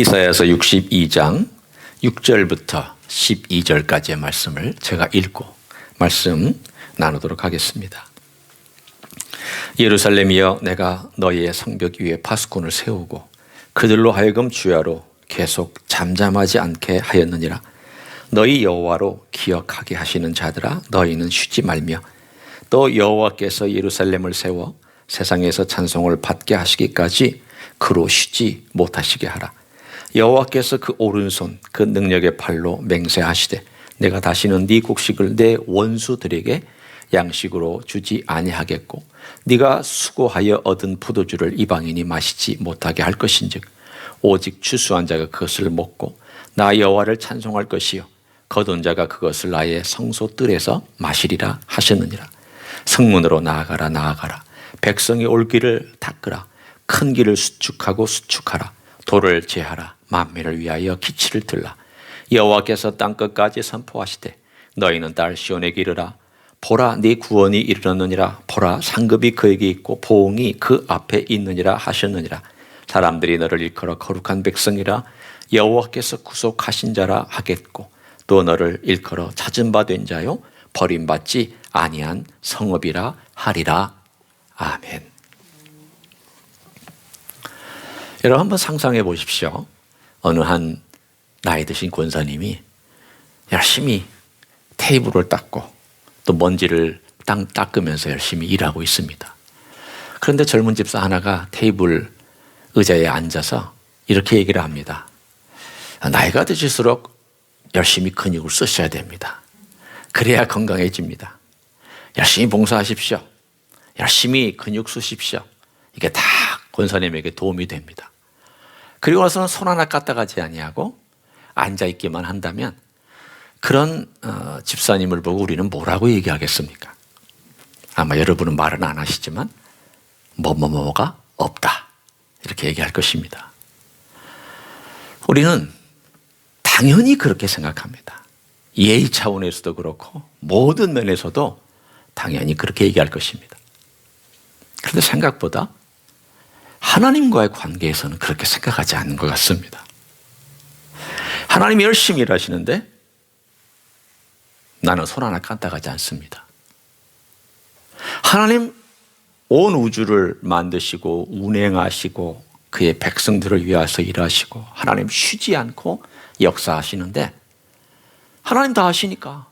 이사야서 62장 6절부터 12절까지의 말씀을 제가 읽고 말씀 나누도록 하겠습니다. 예루살렘이여, 내가 너희의 성벽 위에 파수꾼을 세우고 그들로 하여금 주야로 계속 잠잠하지 않게 하였느니라. 너희 여호와로 기억하게 하시는 자들아, 너희는 쉬지 말며 또 여호와께서 예루살렘을 세워 세상에서 찬송을 받게 하시기까지 그로 쉬지 못하시게 하라. 여호와께서 그 오른손 그 능력의 팔로 맹세하시되 내가 다시는 네 곡식을 내 원수들에게 양식으로 주지 아니하겠고 네가 수고하여 얻은 포도주를 이방인이 마시지 못하게 할 것인즉 오직 추수한 자가 그것을 먹고 나 여호와를 찬송할 것이요 거둔 자가 그것을 나의 성소 뜰에서 마시리라 하셨느니라. 성문으로 나아가라. 백성이 올 길을 닦으라. 큰 길을 수축하고 수축하라. 돌을 제하라. 만민을 위하여 기치를 들라. 여호와께서 땅끝까지 선포하시되 너희는 딸 시온에게 이르라. 보라, 네 구원이 이르렀느니라. 보라, 상급이 그에게 있고 보응이 그 앞에 있느니라 하셨느니라. 사람들이 너를 일컬어 거룩한 백성이라 여호와께서 구속하신 자라 하겠고 또 너를 일컬어 찾은 바 된 자요 버림받지 아니한 성읍이라 하리라. 아멘. 여러분 한번 상상해 보십시오. 어느 한 나이 드신 권사님이 열심히 테이블을 닦고 또 먼지를 닦으면서 열심히 일하고 있습니다. 그런데 젊은 집사 하나가 테이블 의자에 앉아서 이렇게 얘기를 합니다. 나이가 드실수록 열심히 근육을 쓰셔야 됩니다. 그래야 건강해집니다. 열심히 봉사하십시오. 열심히 근육 쓰십시오. 이게 다 권사님에게 도움이 됩니다. 그리고 나서는 손 하나 까딱하지 아니하고 앉아있기만 한다면 그런 집사님을 보고 우리는 뭐라고 얘기하겠습니까? 아마 여러분은 말은 안 하시지만 뭐가 없다 이렇게 얘기할 것입니다. 우리는 당연히 그렇게 생각합니다. 예의 차원에서도 그렇고 모든 면에서도 당연히 그렇게 얘기할 것입니다. 그런데 생각보다 하나님과의 관계에서는 그렇게 생각하지 않는 것 같습니다. 하나님이 열심히 일하시는데 나는 손 하나 까딱하지 않습니다. 하나님 온 우주를 만드시고 운행하시고 그의 백성들을 위해서 일하시고 하나님 쉬지 않고 역사하시는데 하나님 다 하시니까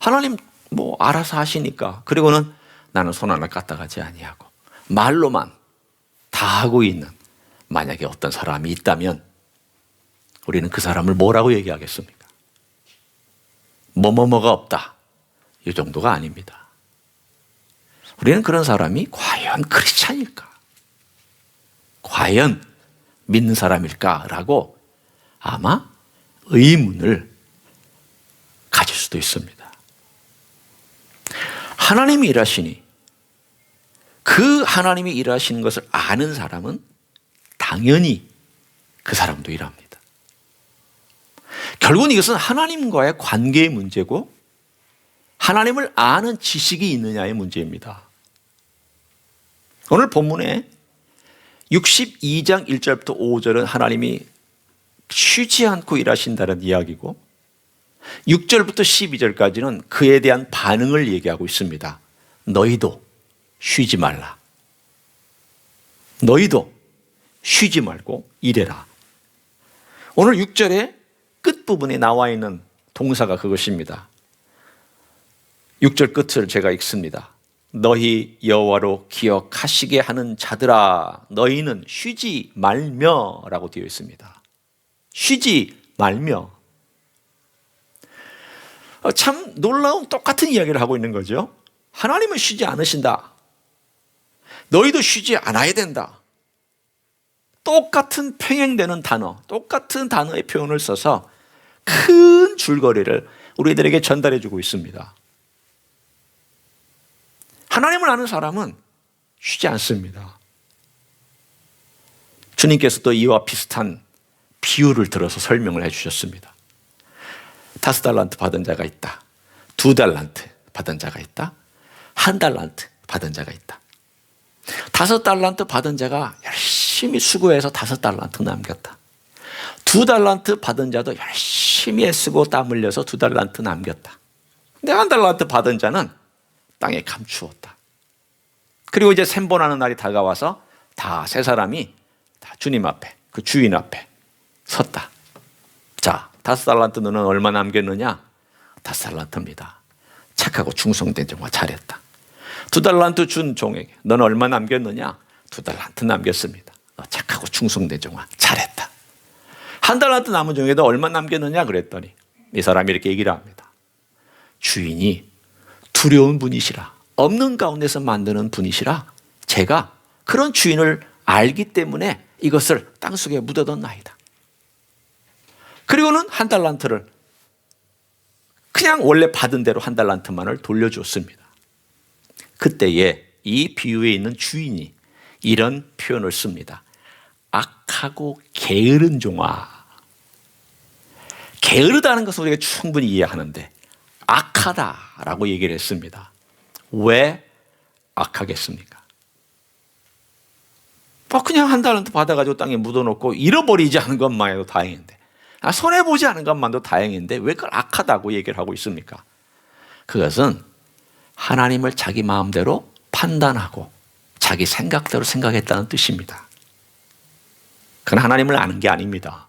하나님 뭐 알아서 하시니까 그리고는 나는 손 하나 까딱하지 아니하고 말로만 다 하고 있는 만약에 어떤 사람이 있다면 우리는 그 사람을 뭐라고 얘기하겠습니까? 뭐가 없다 이 정도가 아닙니다. 우리는 그런 사람이 과연 크리스찬일까? 과연 믿는 사람일까라고 아마 의문을 가질 수도 있습니다. 하나님이 일하시니 그 하나님이 일하시는 것을 아는 사람은 당연히 그 사람도 일합니다. 결국은 이것은 하나님과의 관계의 문제고 하나님을 아는 지식이 있느냐의 문제입니다. 오늘 본문에 62장 1절부터 5절은 하나님이 쉬지 않고 일하신다는 이야기고 6절부터 12절까지는 그에 대한 반응을 얘기하고 있습니다. 너희도 쉬지 말라. 너희도 쉬지 말고 일해라. 오늘 6절의 끝부분에 나와 있는 동사가 그것입니다. 6절 끝을 제가 읽습니다. 너희 여호와로 기억하시게 하는 자들아, 너희는 쉬지 말며 라고 되어 있습니다. 쉬지 말며. 참 놀라운 똑같은 이야기를 하고 있는 거죠. 하나님은 쉬지 않으신다. 너희도 쉬지 않아야 된다. 똑같은 평행되는 단어, 똑같은 단어의 표현을 써서 큰 줄거리를 우리들에게 전달해 주고 있습니다. 하나님을 아는 사람은 쉬지 않습니다. 주님께서도 이와 비슷한 비유를 들어서 설명을 해 주셨습니다. 5달란트 받은 자가 있다. 2달란트 받은 자가 있다. 1달란트 받은 자가 있다. 5달란트 받은 자가 열심히 수고해서 5달란트 남겼다. 2달란트 받은 자도 열심히 애쓰고 땀 흘려서 2달란트 남겼다. 근데 1달란트 받은 자는 땅에 감추었다. 그리고 이제 셈본하는 날이 다가와서 다 세 사람이 다 주님 앞에, 그 주인 앞에 섰다. 자, 5달란트 너는 얼마 남겼느냐? 5달란트입니다. 착하고 충성된 종아, 잘했다. 2달란트 준 종에게 너는 얼마 남겼느냐? 2달란트 남겼습니다. 너 착하고 충성된 종아, 잘했다. 1달란트 남은 종에도 얼마 남겼느냐 그랬더니 이 사람이 이렇게 얘기를 합니다. 주인이 두려운 분이시라, 없는 가운데서 만드는 분이시라, 제가 그런 주인을 알기 때문에 이것을 땅속에 묻어뒀나이다. 그리고는 1달란트를 그냥 원래 받은 대로 1달란트만을 돌려줬습니다. 그때에 이 비유에 있는 주인이 이런 표현을 씁니다. 악하고 게으른 종아. 게으르다는 것은 우리가 충분히 이해하는데 악하다라고 얘기를 했습니다. 왜 악하겠습니까? 그냥 1달란트 받아가지고 땅에 묻어놓고 잃어버리지 않은 것만 해도 다행인데, 손해보지 않은 것만도 다행인데 왜 그걸 악하다고 얘기를 하고 있습니까? 그것은 하나님을 자기 마음대로 판단하고 자기 생각대로 생각했다는 뜻입니다. 그건 하나님을 아는 게 아닙니다.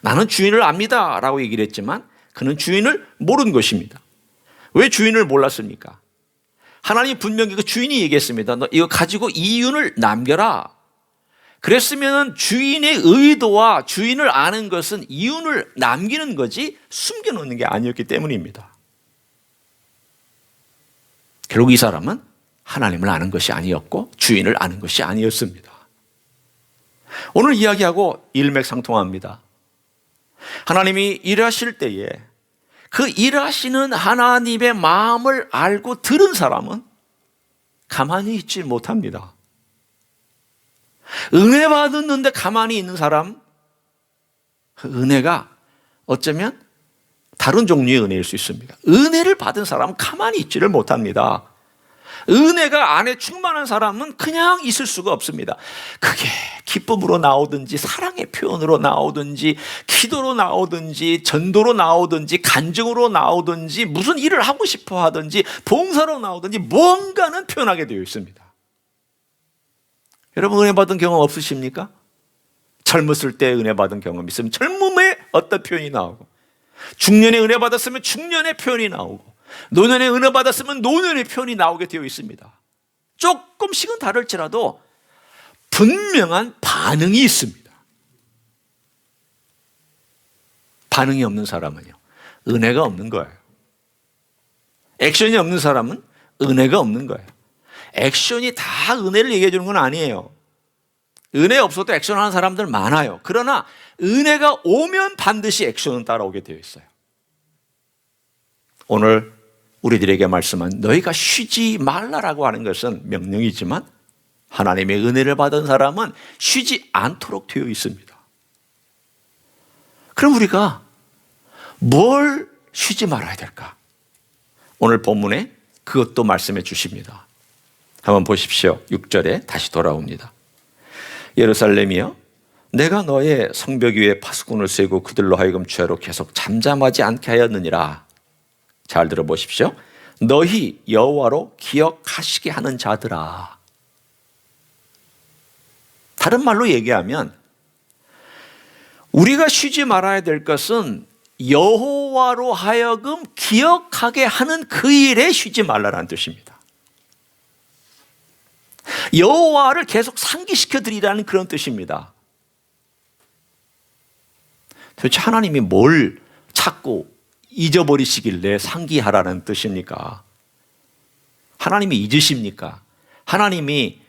나는 주인을 압니다 라고 얘기를 했지만 그는 주인을 모르는 것입니다. 왜 주인을 몰랐습니까? 하나님이 분명히 그 주인이 얘기했습니다. 너 이거 가지고 이윤을 남겨라. 그랬으면 주인의 의도와 주인을 아는 것은 이윤을 남기는 거지 숨겨놓는 게 아니었기 때문입니다. 결국 이 사람은 하나님을 아는 것이 아니었고 주인을 아는 것이 아니었습니다. 오늘 이야기하고 일맥상통합니다. 하나님이 일하실 때에 그 일하시는 하나님의 마음을 알고 들은 사람은 가만히 있지 못합니다. 은혜 받았는데 가만히 있는 사람, 그 은혜가 어쩌면 다른 종류의 은혜일 수 있습니다. 은혜를 받은 사람은 가만히 있지를 못합니다. 은혜가 안에 충만한 사람은 그냥 있을 수가 없습니다. 그게 기쁨으로 나오든지 사랑의 표현으로 나오든지 기도로 나오든지 전도로 나오든지 간증으로 나오든지 무슨 일을 하고 싶어 하든지 봉사로 나오든지 뭔가는 표현하게 되어 있습니다. 여러분 은혜 받은 경험 없으십니까? 젊었을 때 은혜 받은 경험 있으면 젊음에 어떤 표현이 나오고, 중년에 은혜 받았으면 중년의 표현이 나오고, 노년에 은혜 받았으면 노년의 표현이 나오게 되어 있습니다. 조금씩은 다를지라도 분명한 반응이 있습니다. 반응이 없는 사람은요, 은혜가 없는 거예요. 액션이 없는 사람은 은혜가 없는 거예요. 액션이 다 은혜를 얘기해 주는 건 아니에요. 은혜 없어도 액션하는 사람들 많아요. 그러나 은혜가 오면 반드시 액션은 따라오게 되어 있어요. 오늘 우리들에게 말씀한 너희가 쉬지 말라라고 하는 것은 명령이지만 하나님의 은혜를 받은 사람은 쉬지 않도록 되어 있습니다. 그럼 우리가 뭘 쉬지 말아야 될까? 오늘 본문에 그것도 말씀해 주십니다. 한번 보십시오. 6절에 다시 돌아옵니다. 예루살렘이여, 내가 너의 성벽 위에 파수꾼을 세우고 그들로 하여금 죄로 계속 잠잠하지 않게 하였느니라. 잘 들어보십시오. 너희 여호와로 기억하시게 하는 자들아. 다른 말로 얘기하면 우리가 쉬지 말아야 될 것은 여호와로 하여금 기억하게 하는 그 일에 쉬지 말라라는 뜻입니다. 여호와를 계속 상기시켜 드리라는 그런 뜻입니다. 도대체 하나님이 뭘 찾고 잊어버리시길래 상기하라는 뜻입니까? 하나님이 잊으십니까? 하나님이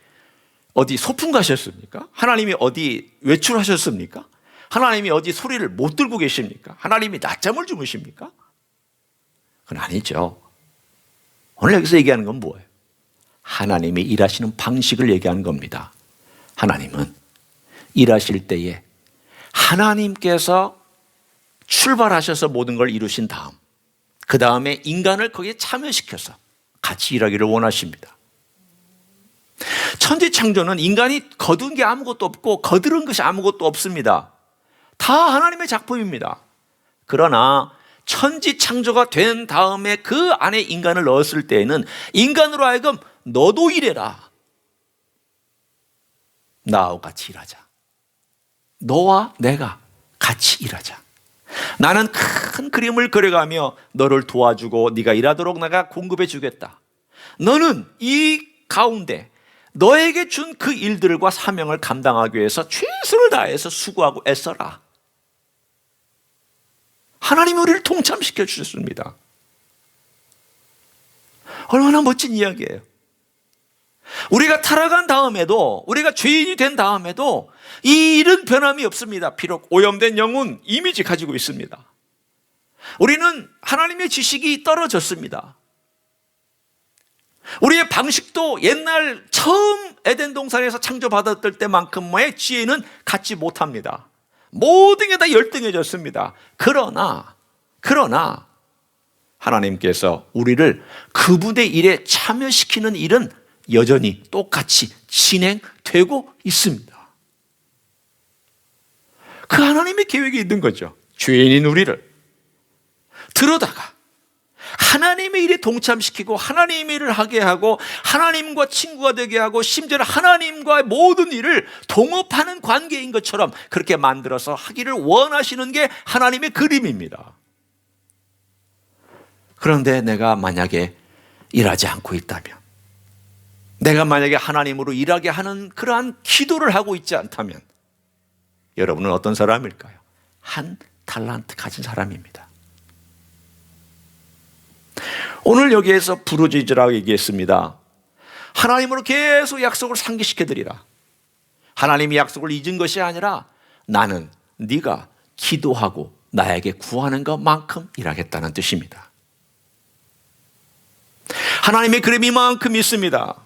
어디 소풍 가셨습니까? 하나님이 어디 외출하셨습니까? 하나님이 어디 소리를 못 들고 계십니까? 하나님이 낮잠을 주무십니까? 그건 아니죠. 오늘 여기서 얘기하는 건 뭐예요? 하나님이 일하시는 방식을 얘기하는 겁니다. 하나님은 일하실 때에 하나님께서 출발하셔서 모든 걸 이루신 다음, 그 다음에 인간을 거기에 참여시켜서 같이 일하기를 원하십니다. 천지창조는 인간이 거둔 게 아무것도 없고 거드른 것이 아무것도 없습니다. 다 하나님의 작품입니다. 그러나 천지 창조가 된 다음에 그 안에 인간을 넣었을 때에는 인간으로 하여금 너도 일해라. 나와 같이 일하자. 너와 내가 같이 일하자. 나는 큰 그림을 그려가며 너를 도와주고 네가 일하도록 내가 공급해 주겠다. 너는 이 가운데 너에게 준 그 일들과 사명을 감당하기 위해서 최선을 다해서 수고하고 애써라. 하나님이 우리를 동참시켜 주셨습니다. 얼마나 멋진 이야기예요. 우리가 타락한 다음에도, 우리가 죄인이 된 다음에도 이 일은 변함이 없습니다. 비록 오염된 영혼 이미지 가지고 있습니다. 우리는 하나님의 지식이 떨어졌습니다. 우리의 방식도 옛날 처음 에덴 동산에서 창조받았을 때만큼의 지혜는 갖지 못합니다. 모든 게 다 열등해졌습니다. 그러나 하나님께서 우리를 그분의 일에 참여시키는 일은 여전히 똑같이 진행되고 있습니다. 그 하나님의 계획이 있는 거죠. 죄인인 우리를 들어다가 하나님의 일에 동참시키고 하나님의 일을 하게 하고 하나님과 친구가 되게 하고 심지어는 하나님과의 모든 일을 동업하는 관계인 것처럼 그렇게 만들어서 하기를 원하시는 게 하나님의 그림입니다. 그런데 내가 만약에 일하지 않고 있다면, 내가 만약에 하나님으로 일하게 하는 그러한 기도를 하고 있지 않다면 여러분은 어떤 사람일까요? 한 달란트 가진 사람입니다. 오늘 여기에서 부르짖으라고 얘기했습니다. 하나님으로 계속 약속을 상기시켜드리라. 하나님이 약속을 잊은 것이 아니라 나는 네가 기도하고 나에게 구하는 것만큼 일하겠다는 뜻입니다. 하나님의 그림이 이만큼 있습니다.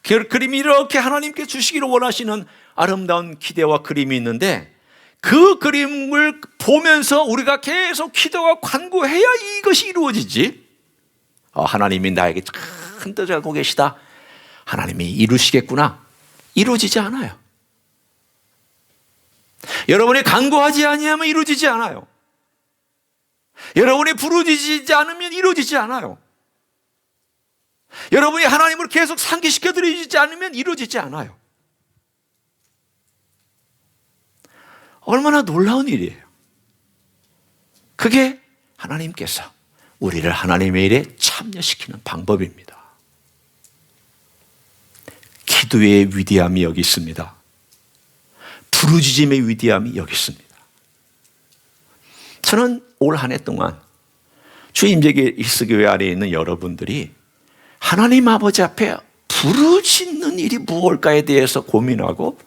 그 그림이 이렇게 하나님께 주시기를 원하시는 아름다운 기대와 그림이 있는데, 그 그림을 보면서 우리가 계속 기도와 간구해야 이것이 이루어지지. 하나님이 나에게 큰 뜻을 갖고 계시다, 하나님이 이루시겠구나, 이루어지지 않아요. 여러분이 간구하지 아니하면 이루어지지 않아요. 여러분이 부르짖지 않으면 이루어지지 않아요. 여러분이 하나님을 계속 상기시켜 드리지 않으면 이루어지지 않아요. 얼마나 놀라운 일이에요. 그게 하나님께서 우리를 하나님의 일에 참여시키는 방법입니다. 기도의 위대함이 여기 있습니다. 부르짖음의 위대함이 여기 있습니다. 저는 올 한 해 동안 주임제계 히스교회 안에 있는 여러분들이 하나님 아버지 앞에 부르짖는 일이 무엇일까에 대해서 고민하고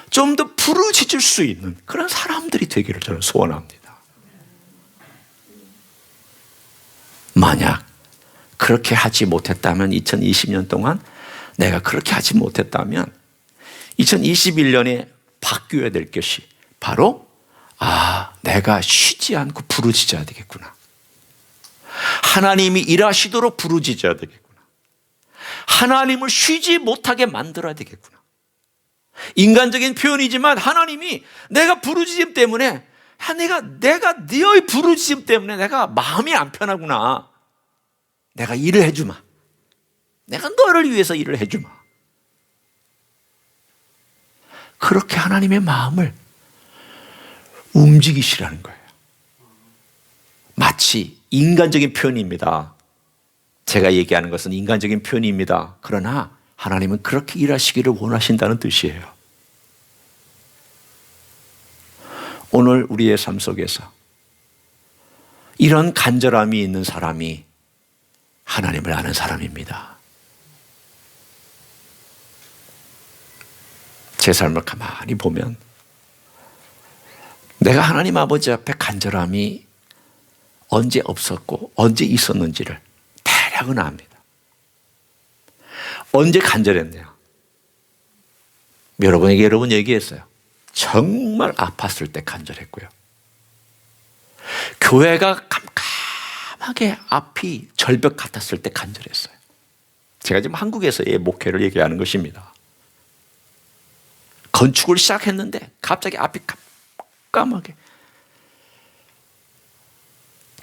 좀 더 부르짖을 수 있는 그런 사람들이 되기를 저는 소원합니다. 만약 그렇게 하지 못했다면, 2020년 동안 내가 그렇게 하지 못했다면 2021년에 바뀌어야 될 것이 바로 내가 쉬지 않고 부르짖어야 되겠구나. 하나님이 일하시도록 부르짖어야 되겠구나. 하나님을 쉬지 못하게 만들어야 되겠구나. 인간적인 표현이지만 하나님이 내가 부르짖음 때문에, 내가 너의 부르짖음 때문에 내가 마음이 안 편하구나. 내가 일을 해주마. 내가 너를 위해서 일을 해주마. 그렇게 하나님의 마음을 움직이시라는 거예요. 마치 인간적인 표현입니다. 제가 얘기하는 것은 인간적인 표현입니다. 그러나 하나님은 그렇게 일하시기를 원하신다는 뜻이에요. 오늘 우리의 삶 속에서 이런 간절함이 있는 사람이 하나님을 아는 사람입니다. 제 삶을 가만히 보면 내가 하나님 아버지 앞에 간절함이 언제 없었고 언제 있었는지를 대략은 압니다. 언제 간절했네요. 여러분 얘기했어요. 정말 아팠을 때 간절했고요. 교회가 깜깜하게 앞이 절벽 같았을 때 간절했어요. 제가 지금 한국에서의 목회를 얘기하는 것입니다. 건축을 시작했는데 갑자기 앞이 깜깜하게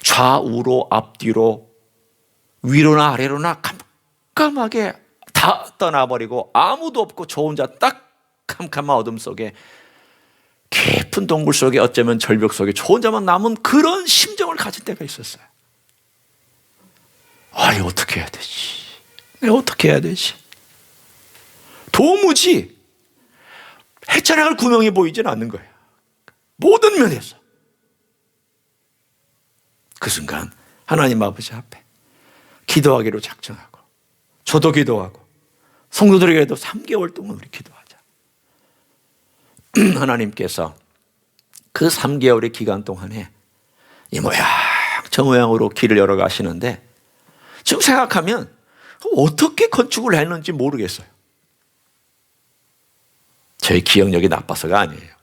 좌우로 앞뒤로 위로나 아래로나 깜깜하게 다 떠나버리고 아무도 없고 저 혼자 딱 캄캄한 어둠 속에 깊은 동굴 속에 어쩌면 절벽 속에 저 혼자만 남은 그런 심정을 가진 때가 있었어요. 아, 이거 어떻게 해야 되지? 내가 어떻게 해야 되지? 도무지 해찬양을 구명해 보이지는 않는 거예요. 모든 면에서. 그 순간 하나님 아버지 앞에 기도하기로 작정하고, 저도 기도하고 성도들에게도 3개월 동안 우리 기도하자. 하나님께서 그 3개월의 기간 동안에 이 모양 저 모양으로 길을 열어 가시는데, 지금 생각하면 어떻게 건축을 했는지 모르겠어요. 저희 기억력이 나빠서가 아니에요.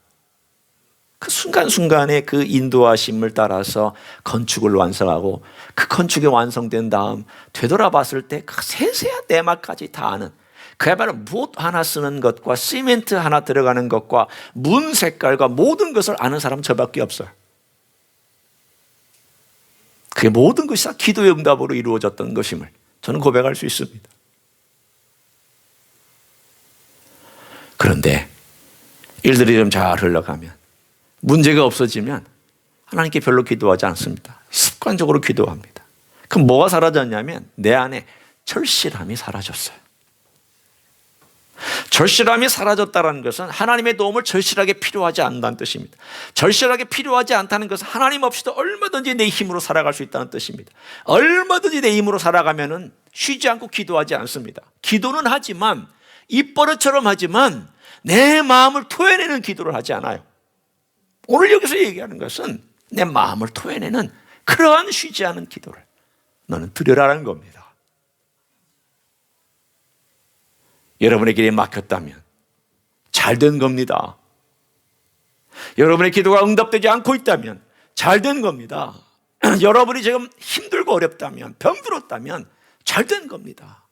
그 순간순간의 그 인도하심을 따라서 건축을 완성하고, 그 건축이 완성된 다음 되돌아봤을 때 그 세세한 내막까지 다 아는, 그야말로 못 하나 쓰는 것과 시멘트 하나 들어가는 것과 문 색깔과 모든 것을 아는 사람 저밖에 없어요. 그게 모든 것이 다 기도의 응답으로 이루어졌던 것임을 저는 고백할 수 있습니다. 그런데 일들이 좀 잘 흘러가면, 문제가 없어지면 하나님께 별로 기도하지 않습니다. 습관적으로 기도합니다. 그럼 뭐가 사라졌냐면 내 안에 절실함이 사라졌어요. 절실함이 사라졌다는 것은 하나님의 도움을 절실하게 필요하지 않는다는 뜻입니다. 절실하게 필요하지 않다는 것은 하나님 없이도 얼마든지 내 힘으로 살아갈 수 있다는 뜻입니다. 얼마든지 내 힘으로 살아가면은 쉬지 않고 기도하지 않습니다. 기도는 하지만, 입버릇처럼 하지만 내 마음을 토해내는 기도를 하지 않아요. 오늘 여기서 얘기하는 것은 내 마음을 토해내는 그러한 쉬지 않은 기도를 너는 드려라는 겁니다. 여러분의 길이 막혔다면 잘 된 겁니다. 여러분의 기도가 응답되지 않고 있다면 잘 된 겁니다. 여러분이 지금 힘들고 어렵다면, 병들었다면 잘 된 겁니다.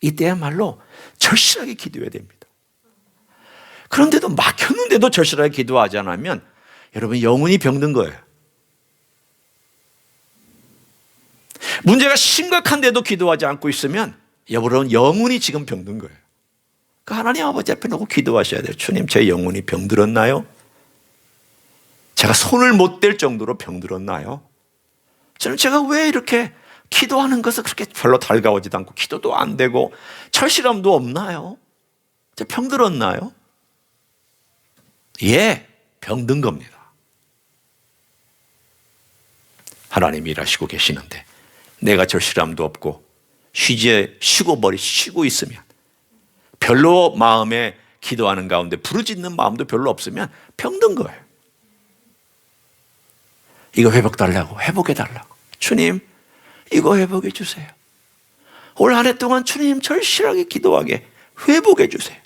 이때야말로 절실하게 기도해야 됩니다. 그런데도 막혔는데도 절실하게 기도하지 않으면 여러분 영혼이 병든 거예요. 문제가 심각한데도 기도하지 않고 있으면 여러분 영혼이 지금 병든 거예요. 그러니까 하나님 아버지 앞에 놓고 기도하셔야 돼요. 주님, 제 영혼이 병들었나요? 제가 손을 못 댈 정도로 병들었나요? 저는 제가 왜 이렇게 기도하는 것을 그렇게 별로 달가오지도 않고 기도도 안 되고 절실함도 없나요? 제가 병들었나요? 예, 병든 겁니다. 하나님이 일하시고 계시는데 내가 절실함도 없고 쉬고 있으면, 별로 마음에 기도하는 가운데 부르짖는 마음도 별로 없으면 병든 거예요. 이거 회복달라고, 회복해달라고. 주님, 이거 회복해 주세요. 올 한 해 동안 주님 절실하게 기도하게 회복해 주세요.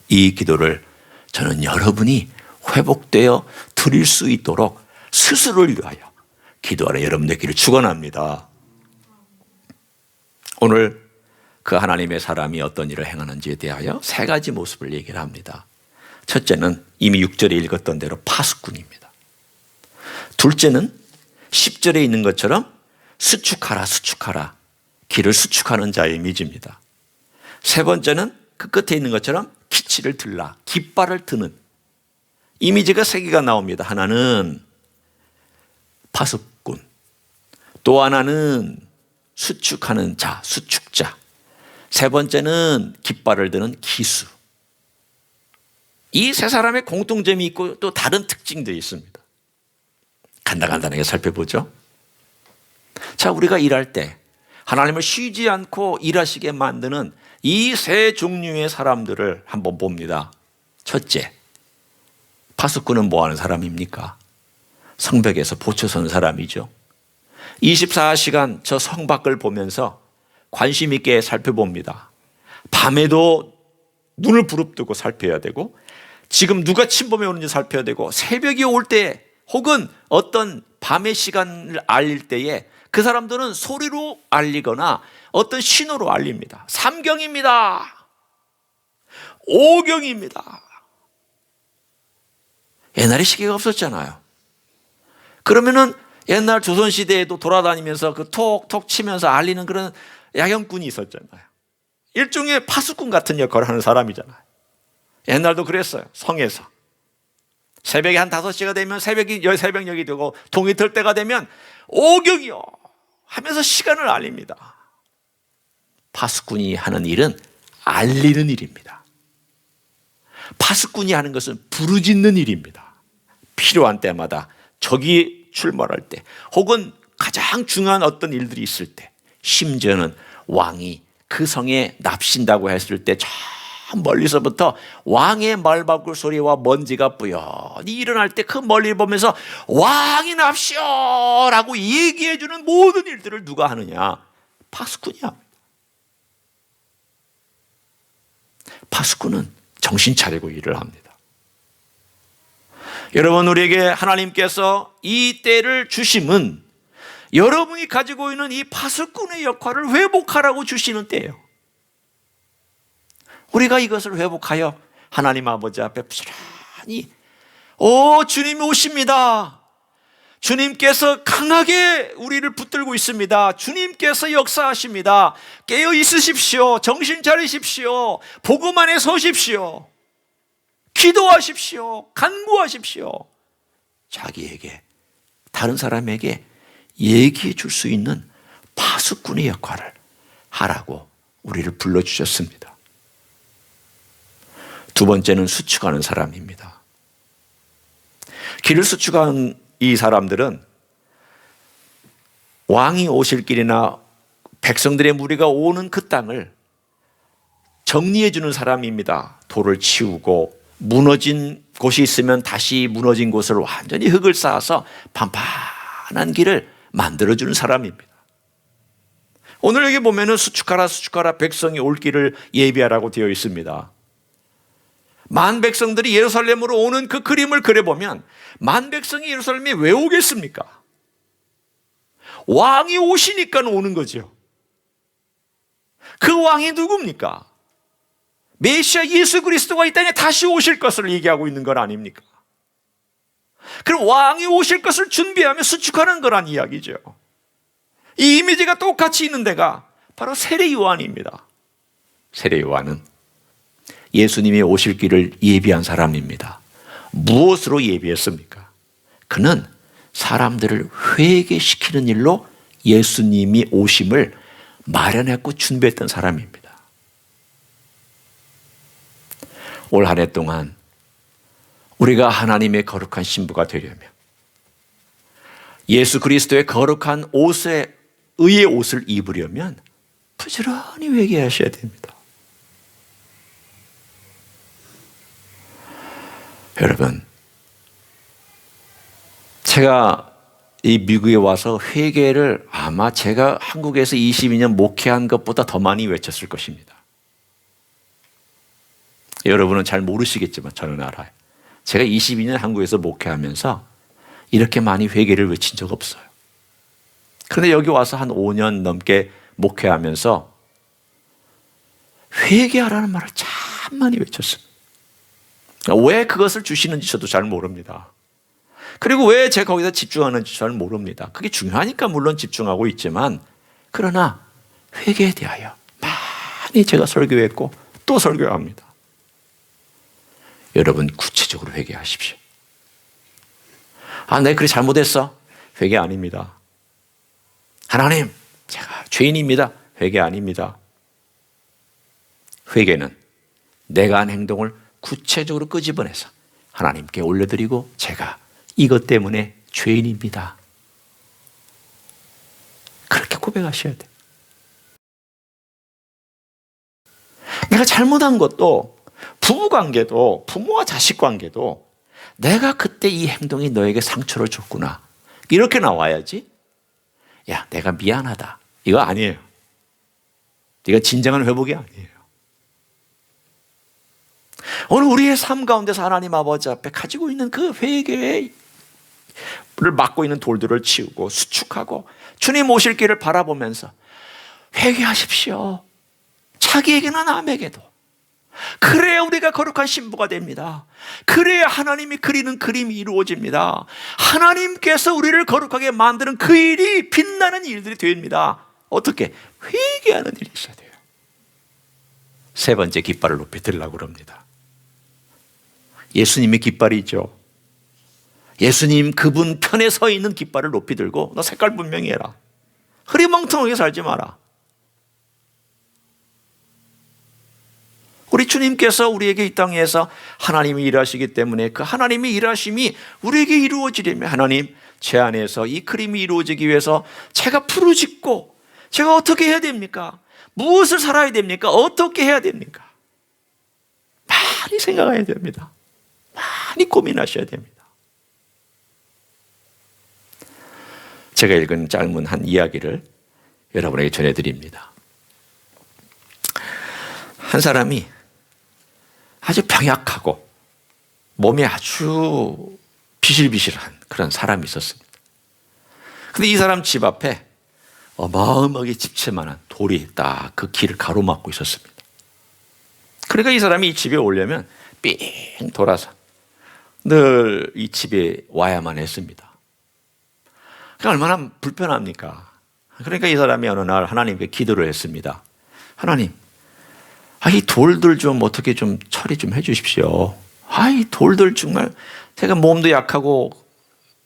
이 기도를 저는 여러분이 회복되어 드릴 수 있도록 스스로를 위하여 기도하는 여러분의 길을 축원합니다. 오늘 그 하나님의 사람이 어떤 일을 행하는지에 대하여 3가지 모습을 얘기를 합니다. 첫째는 이미 6절에 읽었던 대로 파수꾼입니다. 둘째는 10절에 있는 것처럼 수축하라, 수축하라, 길을 수축하는 자의 이미지입니다. 세 번째는 그 끝에 있는 것처럼 기치를 들라, 깃발을 드는 이미지가 3개가 나옵니다. 하나는 파수꾼, 또 하나는 수축하는 자, 수축자, 세 번째는 깃발을 드는 기수. 이 세 사람의 공통점이 있고 또 다른 특징들이 있습니다. 간단하게 살펴보죠. 자, 우리가 일할 때 하나님을 쉬지 않고 일하시게 만드는 이 세 종류의 사람들을 한번 봅니다. 첫째, 파수꾼은 뭐 하는 사람입니까? 성벽에서 보초서는 사람이죠. 24시간 저 성 밖을 보면서 관심 있게 살펴봅니다. 밤에도 눈을 부릅뜨고 살펴야 되고, 지금 누가 침범해 오는지 살펴야 되고, 새벽이 올 때 혹은 어떤 밤의 시간을 알릴 때에 그 사람들은 소리로 알리거나 어떤 신호로 알립니다. 3경입니다. 5경입니다. 옛날에 시계가 없었잖아요. 그러면은 옛날 조선시대에도 돌아다니면서 그 톡톡 치면서 알리는 그런 야경꾼이 있었잖아요. 일종의 파수꾼 같은 역할을 하는 사람이잖아요. 옛날도 그랬어요. 성에서. 새벽에 한 5시가 되면 새벽녘이 되고 동이 들 때가 되면 오경이요 하면서 시간을 알립니다. 파수꾼이 하는 일은 알리는 일입니다. 파수꾼이 하는 것은 부르짖는 일입니다. 필요한 때마다 적이 출몰할 때 혹은 가장 중요한 어떤 일들이 있을 때, 심지어는 왕이 그 성에 납신다고 했을 때 저 멀리서부터 왕의 말바꿀 소리와 먼지가 뿌연히 일어날 때 그 멀리 보면서 왕이 납시오 라고 얘기해 주는 모든 일들을 누가 하느냐? 파수꾼이 합니다. 파수꾼은 정신 차리고 일을 합니다. 여러분, 우리에게 하나님께서 이 때를 주심은 여러분이 가지고 있는 이 파수꾼의 역할을 회복하라고 주시는 때예요. 우리가 이것을 회복하여 하나님 아버지 앞에 부지런히 주님이 오십니다. 주님께서 강하게 우리를 붙들고 있습니다. 주님께서 역사하십니다. 깨어 있으십시오. 정신 차리십시오. 복음 안에 서십시오. 기도하십시오. 간구하십시오. 자기에게, 다른 사람에게 얘기해 줄 수 있는 파수꾼의 역할을 하라고 우리를 불러주셨습니다. 두 번째는 수축하는 사람입니다. 길을 수축한 이 사람들은 왕이 오실 길이나 백성들의 무리가 오는 그 땅을 정리해 주는 사람입니다. 돌을 치우고 무너진 곳이 있으면 다시 무너진 곳을 완전히 흙을 쌓아서 판판한 길을 만들어주는 사람입니다. 오늘 여기 보면은 수축하라 수축하라 백성이 올 길을 예비하라고 되어 있습니다. 만 백성들이 예루살렘으로 오는 그 그림을 그려보면 만 백성이 예루살렘에 왜 오겠습니까? 왕이 오시니까 오는 거죠. 그 왕이 누굽니까? 메시아 예수 그리스도가 이 땅에 다시 오실 것을 얘기하고 있는 건 아닙니까? 그럼 왕이 오실 것을 준비하며 수축하는 거란 이야기죠. 이 이미지가 똑같이 있는 데가 바로 세례 요한입니다. 세례 요한은 예수님이 오실 길을 예비한 사람입니다. 무엇으로 예비했습니까? 그는 사람들을 회개시키는 일로 예수님이 오심을 마련했고 준비했던 사람입니다. 올 한 해 동안 우리가 하나님의 거룩한 신부가 되려면 예수 그리스도의 거룩한 옷에 의의 옷을 입으려면 부지런히 회개하셔야 됩니다. 여러분, 제가 이 미국에 와서 회개를 아마 제가 한국에서 22년 목회한 것보다 더 많이 외쳤을 것입니다. 여러분은 잘 모르시겠지만 저는 알아요. 제가 22년 한국에서 목회하면서 이렇게 많이 회개를 외친 적 없어요. 그런데 여기 와서 한 5년 넘게 목회하면서 회개하라는 말을 참 많이 외쳤습니다. 왜 그것을 주시는지 저도 잘 모릅니다. 그리고 왜 제가 거기다 집중하는지 잘 모릅니다. 그게 중요하니까 물론 집중하고 있지만, 그러나 회개에 대하여 많이 제가 설교했고 또 설교합니다. 여러분, 구체적으로 회개하십시오. 내가 그래 잘못했어. 회개 아닙니다. 하나님, 제가 죄인입니다. 회개 아닙니다. 회개는 내가 한 행동을 구체적으로 끄집어내서 하나님께 올려드리고, 제가 이것 때문에 죄인입니다. 그렇게 고백하셔야 돼요. 내가 잘못한 것도, 부부관계도, 부모와 자식관계도 내가 그때 이 행동이 너에게 상처를 줬구나, 이렇게 나와야지, 야, 내가 미안하다, 이거 아니에요. 이거 진정한 회복이 아니에요. 오늘 우리의 삶 가운데서 하나님 아버지 앞에 가지고 있는 그 회개를 막고 있는 돌들을 치우고 수축하고 주님 오실 길을 바라보면서 회개하십시오. 자기에게나 남에게도 그래야 우리가 거룩한 신부가 됩니다. 그래야 하나님이 그리는 그림이 이루어집니다. 하나님께서 우리를 거룩하게 만드는 그 일이 빛나는 일들이 됩니다. 어떻게? 회개하는 일이 있어야 돼요. 세 번째, 깃발을 높이 들으려고 그럽니다. 예수님의 깃발이죠. 예수님 그분 편에 서 있는 깃발을 높이 들고 너 색깔 분명히 해라. 흐리멍텅하게 살지 마라. 우리 주님께서 우리에게 이 땅에서 하나님이 일하시기 때문에 그 하나님의 일하심이 우리에게 이루어지려면 하나님, 제 안에서 이 그림이 이루어지기 위해서 제가 부르짖고 제가 어떻게 해야 됩니까? 무엇을 살아야 됩니까? 어떻게 해야 됩니까? 많이 생각해야 됩니다. 많이 고민하셔야 됩니다. 제가 읽은 짧은 한 이야기를 여러분에게 전해드립니다. 한 사람이 아주 병약하고 몸이 아주 비실비실한 그런 사람이 있었습니다. 그런데 이 사람 집 앞에 어마어마하게 집채만한 돌이 딱 그 길을 가로막고 있었습니다. 그러니까 이 사람이 이 집에 오려면 삥 돌아서 늘 이 집에 와야만 했습니다. 그러니까 얼마나 불편합니까? 그러니까 이 사람이 어느 날 하나님께 기도를 했습니다. 하나님, 이 돌들 좀 어떻게 좀 처리 좀 해주십시오. 이 돌들 정말 제가 몸도 약하고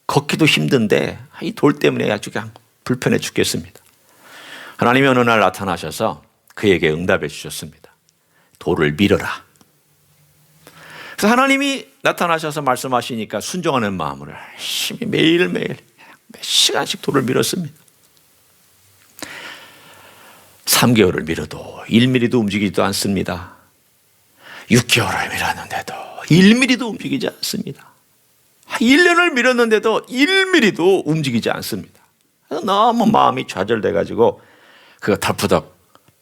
걷기도 힘든데 이 돌 때문에 아주 그냥 불편해 죽겠습니다. 하나님이 어느 날 나타나셔서 그에게 응답해 주셨습니다. 돌을 밀어라. 그래서 하나님이 나타나셔서 말씀하시니까 순종하는 마음으로 열심히 매일매일 몇 시간씩 돌을 밀었습니다. 3개월을 밀어도 1mm도 움직이지도 않습니다. 6개월을 밀었는데도 1mm도 움직이지 않습니다. 1년을 밀었는데도 1mm도 움직이지 않습니다. 너무 마음이 좌절돼가지고 그 덜푸덕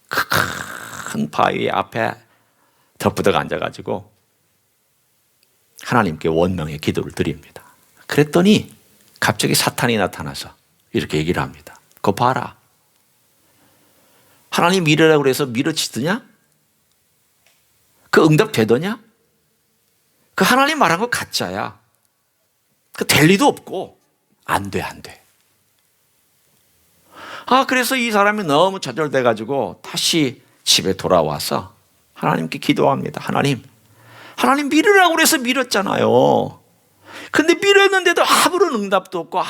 큰 바위 앞에 덜푸덕 앉아가지고 하나님께 원망의 기도를 드립니다. 그랬더니 갑자기 사탄이 나타나서 이렇게 얘기를 합니다. 그거 봐라. 하나님 밀으라고 그래서 밀어치더냐? 그 응답 되더냐? 그 하나님 말한 거 가짜야. 그 될 리도 없고 안 돼. 그래서 이 사람이 너무 좌절돼가지고 다시 집에 돌아와서 하나님께 기도합니다. 하나님 밀으라고 그래서 밀었잖아요. 근데 밀었는데도 아무런 응답도 없고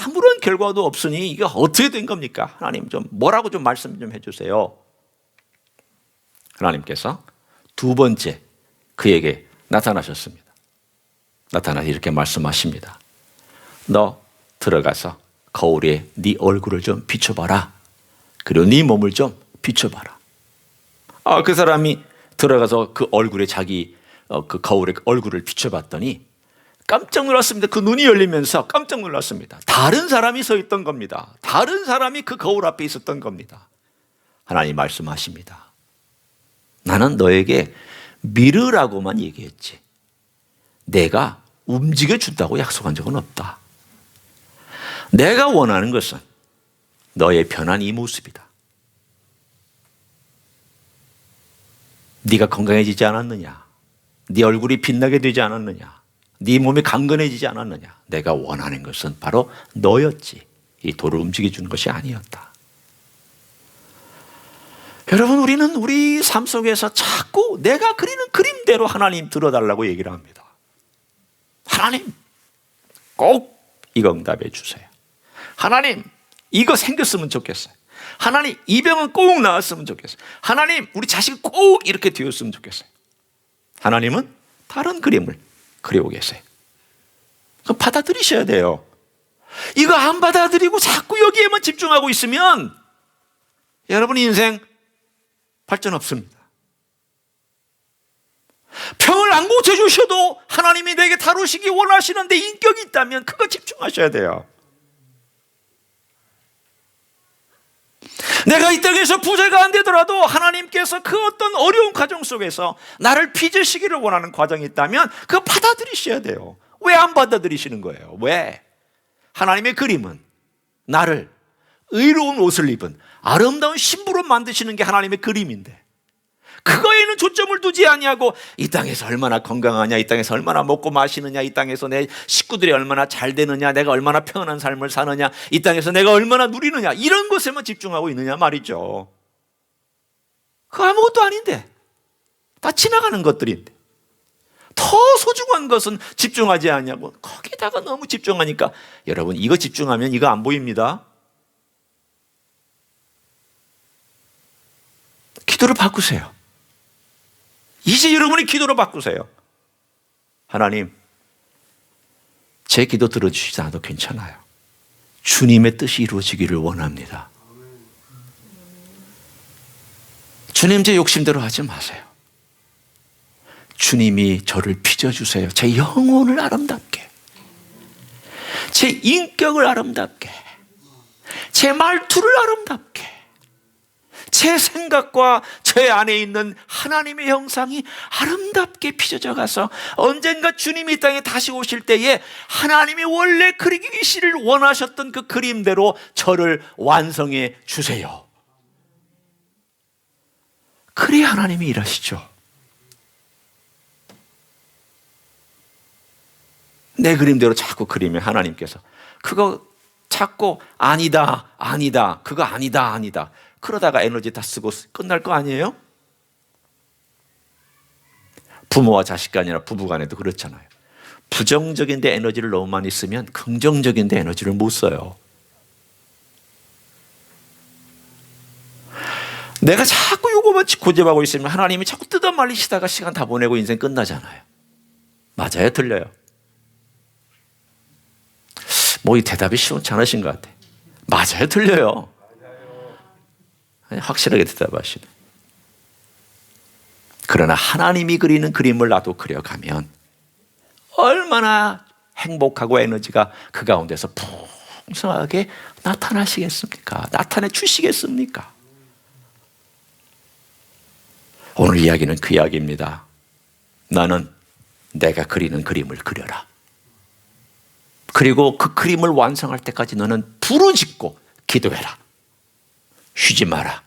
아무런 결과도 없으니 이게 어떻게 된 겁니까? 하나님 좀 뭐라고 좀 말씀 좀 해주세요. 하나님께서 두 번째 그에게 나타나셨습니다. 나타나서 이렇게 말씀하십니다. 너 들어가서 거울에 네 얼굴을 좀 비춰봐라. 그리고 네 몸을 좀 비춰봐라. 그 사람이 들어가서 그 얼굴에 자기 그 거울에 얼굴을 비춰봤더니 깜짝 놀랐습니다. 그 눈이 열리면서 깜짝 놀랐습니다. 다른 사람이 서 있던 겁니다. 다른 사람이 그 거울 앞에 있었던 겁니다. 하나님 말씀하십니다. 나는 너에게 밀으라고만 얘기했지 내가 움직여준다고 약속한 적은 없다. 내가 원하는 것은 너의 변한 이 모습이다. 네가 건강해지지 않았느냐? 네 얼굴이 빛나게 되지 않았느냐? 네 몸이 강건해지지 않았느냐? 내가 원하는 것은 바로 너였지. 이 돌을 움직여주는 것이 아니었다. 여러분, 우리는 우리 삶 속에서 자꾸 내가 그리는 그림대로 하나님 들어달라고 얘기를 합니다. 하나님, 꼭 이거 응답해 주세요. 하나님, 이거 생겼으면 좋겠어요. 하나님, 이 병은 꼭 나았으면 좋겠어요. 하나님, 우리 자식이 꼭 이렇게 되었으면 좋겠어요. 하나님은 다른 그림을 그리고 계세요. 그거 받아들이셔야 돼요. 이거 안 받아들이고 자꾸 여기에만 집중하고 있으면 여러분 인생 발전 없습니다. 병을 안 고쳐주셔도 하나님이 내게 다루시기 원하시는데 인격이 있다면 그거 집중하셔야 돼요. 내가 이 땅에서 부자가 안 되더라도 하나님께서 그 어떤 어려운 과정 속에서 나를 빚으시기를 원하는 과정이 있다면 그거 받아들이셔야 돼요. 왜 안 받아들이시는 거예요? 왜? 하나님의 그림은 나를 의로운 옷을 입은 아름다운 신부로 만드시는 게 하나님의 그림인데 그거에는 거기에는 초점을 두지 아니하고 이 땅에서 얼마나 건강하냐, 이 땅에서 얼마나 먹고 마시느냐, 이 땅에서 내 식구들이 얼마나 잘 되느냐, 내가 얼마나 평안한 삶을 사느냐, 이 땅에서 내가 얼마나 누리느냐, 이런 것에만 집중하고 있느냐 말이죠. 그거 아무것도 아닌데, 다 지나가는 것들인데 더 소중한 것은 집중하지 않냐고 거기다가 너무 집중하니까, 여러분 이거 집중하면 이거 안 보입니다. 기도를 바꾸세요. 이제 여러분이 기도를 바꾸세요. 하나님, 제 기도 들어주시지 않아도 괜찮아요. 주님의 뜻이 이루어지기를 원합니다. 주님, 제 욕심대로 하지 마세요. 주님이 저를 빚어주세요. 제 영혼을 아름답게, 제 인격을 아름답게, 제 말투를 아름답게, 제 생각과 제 안에 있는 하나님의 형상이 아름답게 빚어져 가서 언젠가 주님이 이 땅에 다시 오실 때에 하나님이 원래 그리기를 원하셨던 그 그림대로 저를 완성해 주세요. 그래야 하나님이 일하시죠. 내 그림대로 자꾸 그리면 하나님께서 그거 자꾸 아니다, 아니다, 그거 아니다, 아니다, 그러다가 에너지 다 쓰고 끝날 거 아니에요? 부모와 자식 간이나 부부 간에도 그렇잖아요. 부정적인 데 에너지를 너무 많이 쓰면 긍정적인 데 에너지를 못 써요. 내가 자꾸 요거만 고집하고 있으면 하나님이 자꾸 뜯어 말리시다가 시간 다 보내고 인생 끝나잖아요. 맞아요? 틀려요? 뭐 이 대답이 시원치 않으신 것 같아. 맞아요? 틀려요? 확실하게 대답하시네. 그러나 하나님이 그리는 그림을 나도 그려가면 얼마나 행복하고 에너지가 그 가운데서 풍성하게 나타나시겠습니까? 나타내 주시겠습니까? 오늘 이야기는 그 이야기입니다. 나는 내가 그리는 그림을 그려라. 그리고 그 그림을 완성할 때까지 너는 부르짖고 기도해라. 쉬지 마라.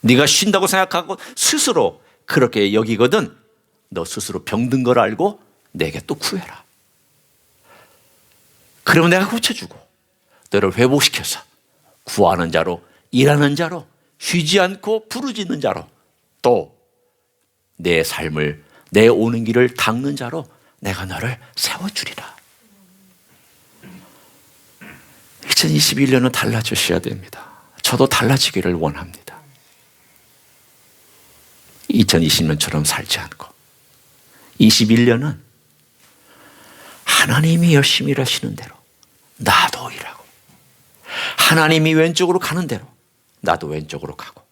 네가 쉰다고 생각하고 스스로 그렇게 여기거든 너 스스로 병든 걸 알고 내게 또 구해라. 그러면 내가 고쳐주고 너를 회복시켜서 구하는 자로, 일하는 자로, 쉬지 않고 부르짖는 자로, 또 내 삶을, 내 오는 길을 닦는 자로 내가 너를 세워주리라. 2021년은 달라지셔야 됩니다. 저도 달라지기를 원합니다. 2020년처럼 살지 않고 21년은 하나님이 열심히 일하시는 대로 나도 일하고, 하나님이 왼쪽으로 가는 대로 나도 왼쪽으로 가고,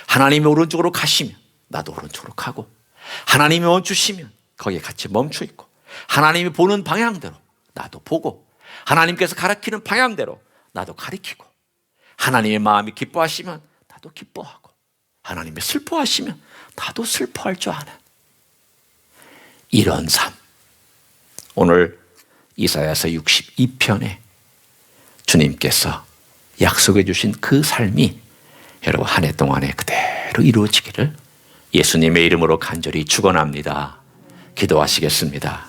하나님이 오른쪽으로 가시면 나도 오른쪽으로 가고, 하나님이 멈추시면 거기에 같이 멈춰 있고, 하나님이 보는 방향대로 나도 보고, 하나님께서 가르치는 방향대로 나도 가르치고, 하나님의 마음이 기뻐하시면 나도 기뻐하고, 하나님이 슬퍼하시면 나도 슬퍼할 줄 아는 이런 삶. 오늘 이사야서 62편에 주님께서 약속해 주신 그 삶이 여러분 한 해 동안에 그대로 이루어지기를 예수님의 이름으로 간절히 축원합니다. 기도하시겠습니다.